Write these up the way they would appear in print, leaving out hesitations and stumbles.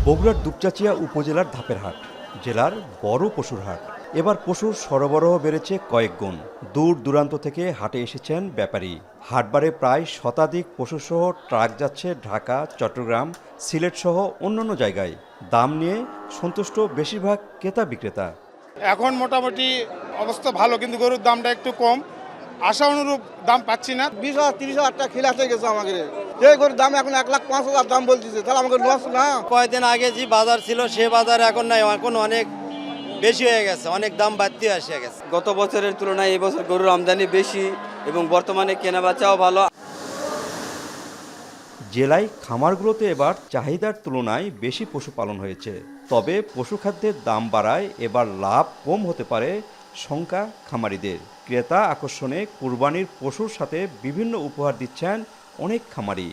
বগুড়ার দুপচাঁচিয়া উপজেলার ধাপেরহাট জেলার বড় পশুর হাট। এবার পশুর সরবরাহ বেড়েছে কয়েক গুণ। দূর দূরান্ত থেকে হাটে এসেছেন ব্যাপারী। হাটবারে প্রায় শতাধিক পশুসহ ট্রাক যাচ্ছে ঢাকা, চট্টগ্রাম, সিলেট সহ অন্যান্য জায়গায়। দাম নিয়ে সন্তুষ্ট বেশিরভাগ ক্রেতা বিক্রেতা। এখন মোটামুটি অবস্থা ভালো, কিন্তু গরুর দামটা একটু কম, আশা অনুরূপ দাম পাচ্ছি না। 20,000 30,000 টাকা খিলাতে গেছে আমাকে। এই গরুর দাম এখন 1,05,000 দাম বলতেছে, তাহলে আমাকে লস না। কয়েকদিন আগে যে বাজার ছিল সে বাজার এখন নাই, এখন অনেক বেশি হয়ে গেছে, অনেক দাম বাড়তি এসে গেছে। গত বছরের তুলনায় এই বছর গরুর আমদানি বেশি এবং বর্তমানে কেনাবেচাও ভালো। জেলায় খামারগুলোতে এবার চাহিদার তুলনায় বেশি পশুপালন হয়েছে। তবে পশুখাদ্যের দাম বাড়ায় এবার লাভ কম হতে পারে শঙ্কা খামারিদের। ক্রেতা আকর্ষণে কুরবানির পশুর সাথে বিভিন্ন উপহার দিচ্ছেন অনেক খামারি।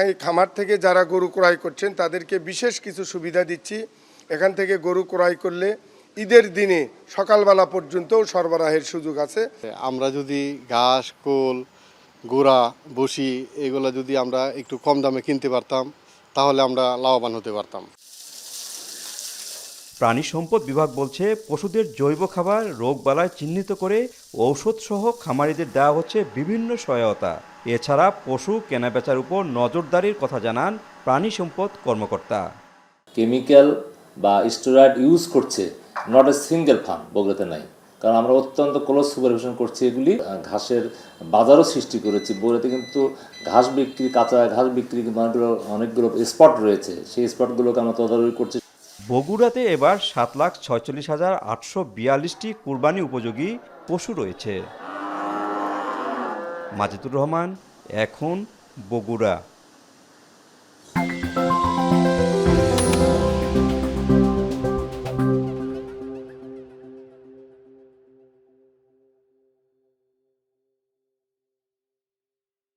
এই খামার থেকে যারা গরু ক্রয় করছেন তাদেরকে বিশেষ কিছু সুবিধা দিচ্ছি। এখান থেকে গরু ক্রয় করলে ঈদের দিনে সকালবেলা পর্যন্তও সরবরাহের সুযোগ আছে। আমরা যদি ঘাস, কোল, গোড়া, বসি এগুলো যদি আমরা একটু কম দামে কিনতে পারতাম তাহলে আমরা লাভবান হতে পারতাম। প্রাণী সম্পদ বিভাগ বলছে, পশুদের জৈব খাবার, রোগবালাই চিহ্নিত করে ঔষধ সহ খামারিদের দেওয়া হচ্ছে বিভিন্ন সহায়তা। এছাড়া পশু কেনাবেচার উপর নজরদারির কথা জানান প্রাণী সম্পদ কর্মকর্তা। কেমিক্যাল বা স্টেরয়েড ইউজ করছে নট এ সিঙ্গেল ফার্ম বগুড়াতে নাই, কারণ আমরা অত্যন্ত ক্লোজ সুপারভিশন করছি। এগুলি ঘাসের বাজারও সৃষ্টি করেছি। বগুড়াতে কিন্তু ঘাস বিক্রি, কাঁচা ঘাস বিক্রি অনেকগুলো স্পট রয়েছে, সেই স্পটগুলোকে আমরা তদারকি করছি। বগুড়াতে এবার 7,46,842টি কুরবানি উপযোগী পশু রয়েছে। মাজিদুর রহমান, এখন বগুড়া।